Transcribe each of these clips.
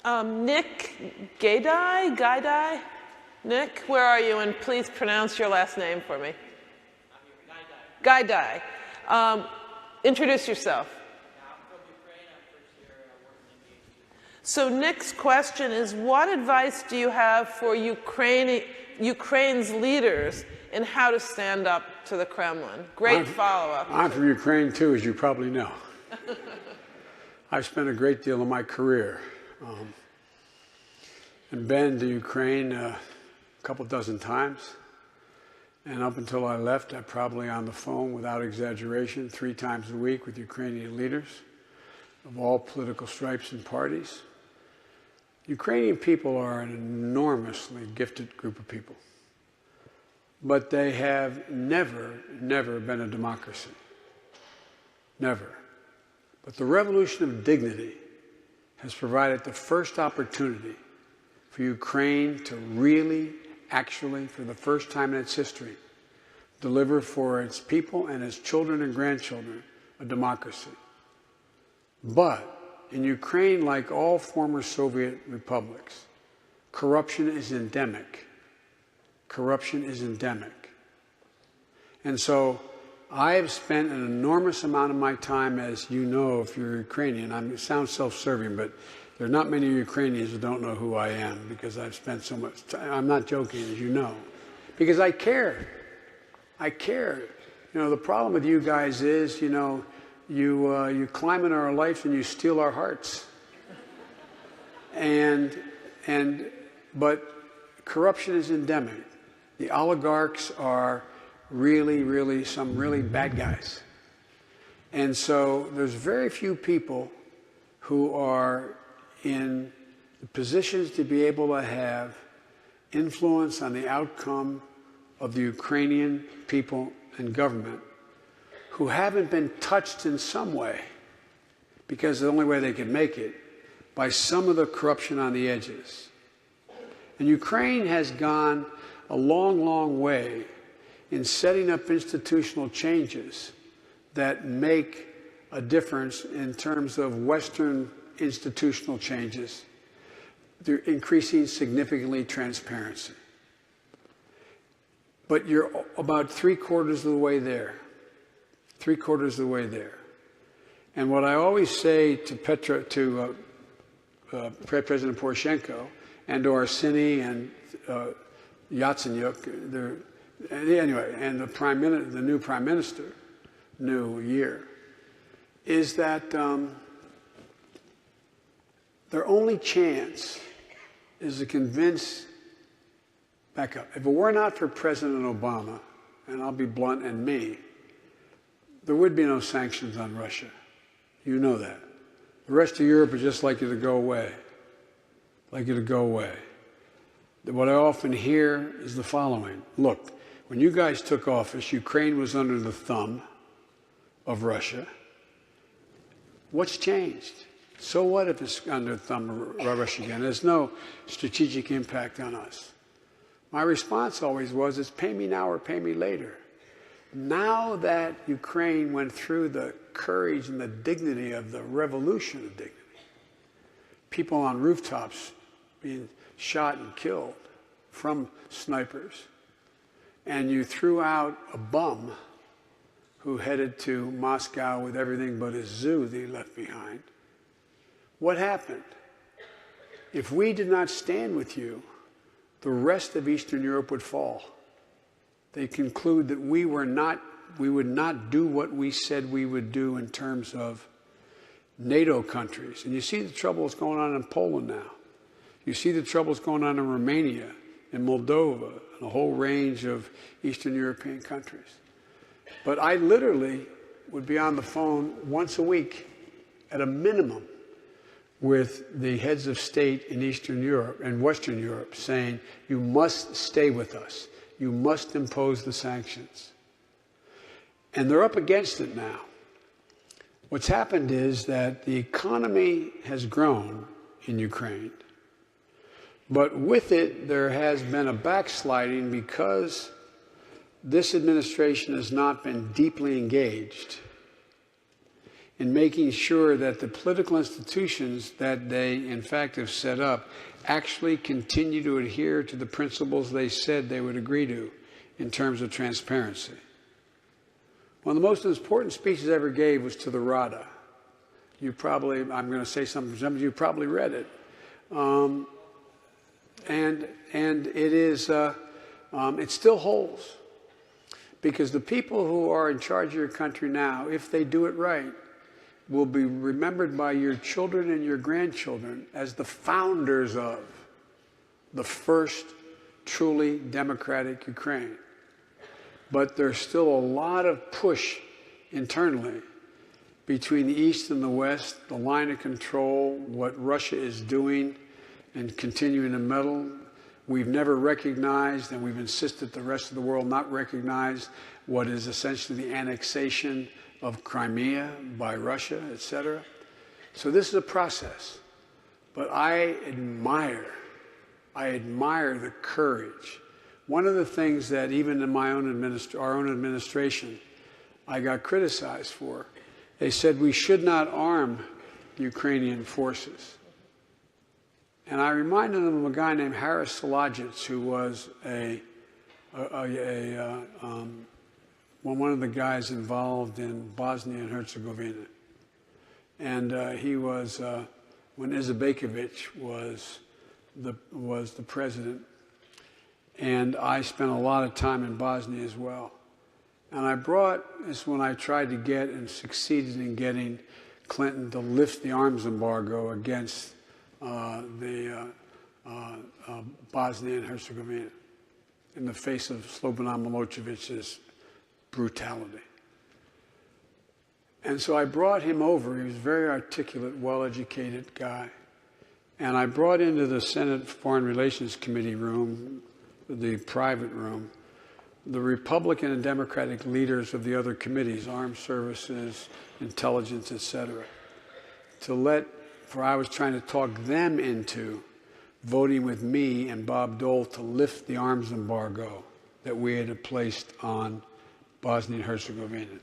Nick Gaidai? Nick, where are you? And please pronounce your last name for me. Gaidai. Introduce yourself. So Nick's question is, what advice do you have for Ukraine's leaders in how to stand up to the Kremlin? Great follow-up. I'm from Ukraine too, as you probably know. I've spent a great deal of my career and been to Ukraine a couple dozen times. And up until I left, I'm probably on the phone, without exaggeration, 3 times a week with Ukrainian leaders of all political stripes and parties. Ukrainian people are an enormously gifted group of people. But they have never been a democracy. Never. But the revolution of dignity has provided the first opportunity for Ukraine to really, actually, for the first time in its history, deliver for its people and its children and grandchildren a democracy. But in Ukraine, like all former Soviet republics, corruption is endemic. Corruption is endemic. And so I have spent an enormous amount of my time, as you know, if you're Ukrainian. It sounds self-serving, but there are not many Ukrainians who don't know who I am, because I've spent so much time. I'm not joking, as you know, because I care. I care. You know, the problem with you guys is, you know, you climb in our life and you steal our hearts. But corruption is endemic. The oligarchs are really some really bad guys. And so there's very few people who are in positions to be able to have influence on the outcome of the Ukrainian people and government who haven't been touched in some way, because the only way they could make it, by some of the corruption on the edges. And Ukraine has gone a long way in setting up institutional changes that make a difference in terms of Western institutional changes. They're increasing significantly transparency. But you're about 3/4 of the way there. 3/4 of the way there. And what I always say to President Poroshenko and to Arseny and Yatsenyuk, anyway, and the new prime minister, is that their only chance is to convince. Back up. If it were not for President Obama, and I'll be blunt, and me, there would be no sanctions on Russia. You know that. The rest of Europe would just like you to go away. Like you to go away. What I often hear is the following. Look, when you guys took office, Ukraine was under the thumb of Russia. What's changed? So what if it's under the thumb of Russia again? There's no strategic impact on us. My response always was, it's pay me now or pay me later. Now that Ukraine went through the courage and the dignity of the revolution of dignity, people on rooftops being shot and killed from snipers, and you threw out a bum who headed to Moscow with everything but his zoo that he left behind, what happened? If we did not stand with you, the rest of Eastern Europe would fall. They conclude that we would not do what we said we would do in terms of NATO countries. And you see the troubles going on in Poland now. You see the troubles going on in Romania, in Moldova, and a whole range of Eastern European countries. But I literally would be on the phone once a week, at a minimum, with the heads of state in Eastern Europe and Western Europe, saying, you must stay with us. You must impose the sanctions. And they're up against it now. What's happened is that the economy has grown in Ukraine, but with it there has been a backsliding because this administration has not been deeply engaged in making sure that the political institutions that they, in fact, have set up actually continue to adhere to the principles they said they would agree to in terms of transparency. One of the most important speeches I ever gave was to the Rada. You probably, I'm going to say something, some of you probably read it. And it is, it still holds. Because the people who are in charge of your country now, if they do it right, will be remembered by your children and your grandchildren as the founders of the first truly democratic Ukraine. But there's still a lot of push internally between the East and the West, the line of control, what Russia is doing and continuing to meddle. We've never recognized, and we've insisted the rest of the world not recognize, what is essentially the annexation of Crimea by Russia, etc. So this is a process. But I admire the courage. One of the things that even in my own our own administration, I got criticized for, they said we should not arm the Ukrainian forces. And I reminded them of a guy named Haris Salajits, who was one of the guys involved in Bosnia and Herzegovina. And he was, when Izetbegovic was the president, and I spent a lot of time in Bosnia as well. And I brought, this when I tried to get and succeeded in getting Clinton to lift the arms embargo against Bosnia and Herzegovina in the face of Slobodan Milocevic's brutality. And so I brought him over. He was a very articulate, well-educated guy. And I brought into the Senate Foreign Relations Committee room, the private room, the Republican and Democratic leaders of the other committees, armed services, intelligence, etc., for I was trying to talk them into voting with me and Bob Dole to lift the arms embargo that we had placed on Bosnia and Herzegovina.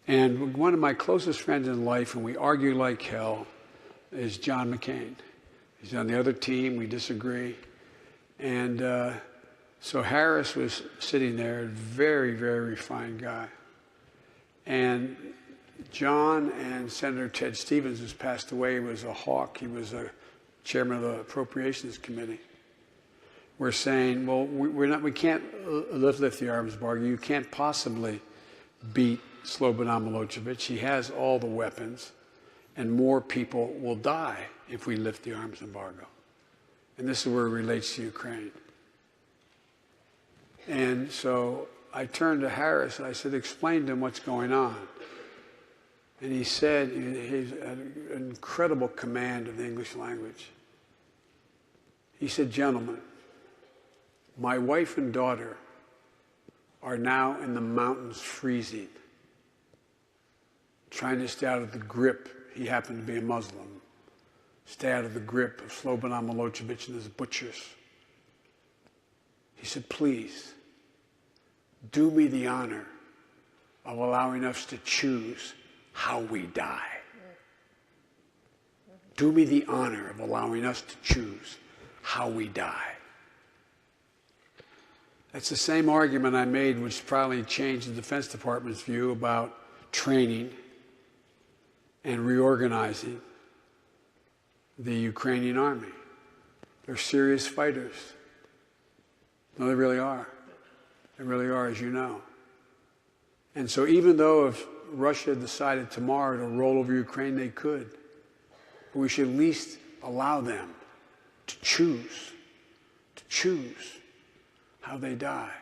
And one of my closest friends in life, and we argue like hell, is John McCain. He's on the other team, we disagree. And so Harris was sitting there, a very, very refined guy. And John and Senator Ted Stevens, who's passed away, was a hawk. He was a chairman of the Appropriations Committee. We're saying, well, we can't lift the arms embargo. You can't possibly beat Slobodan Milosevic. He has all the weapons, and more people will die if we lift the arms embargo. And this is where it relates to Ukraine. And so I turned to Harris and I said, explain to him what's going on. And he said, he's an incredible command of the English language. He said, gentlemen, my wife and daughter are now in the mountains freezing, trying to stay out of the grip. He happened to be a Muslim. Stay out of the grip of Slobodan Milosevic and his butchers. He said, please, do me the honor of allowing us to choose how we die. Do me the honor of allowing us to choose how we die. That's the same argument I made, which probably changed the Defense Department's view about training and reorganizing the Ukrainian army. They're serious fighters. No, they really are. They really are, as you know. And so even though if Russia decided tomorrow to roll over Ukraine, they could. But we should at least allow them to choose how they die.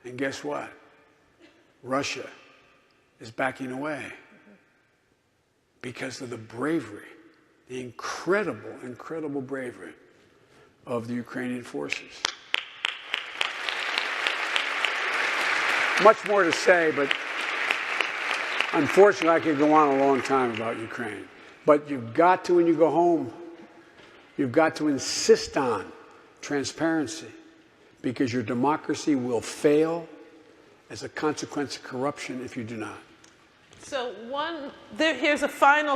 And guess what? Russia is backing away because of the bravery, the incredible, incredible bravery of the Ukrainian forces. Much more to say, but unfortunately, I could go on a long time about Ukraine. But you've got to, when you go home, you've got to insist on transparency, because your democracy will fail as a consequence of corruption if you do not. Here's a final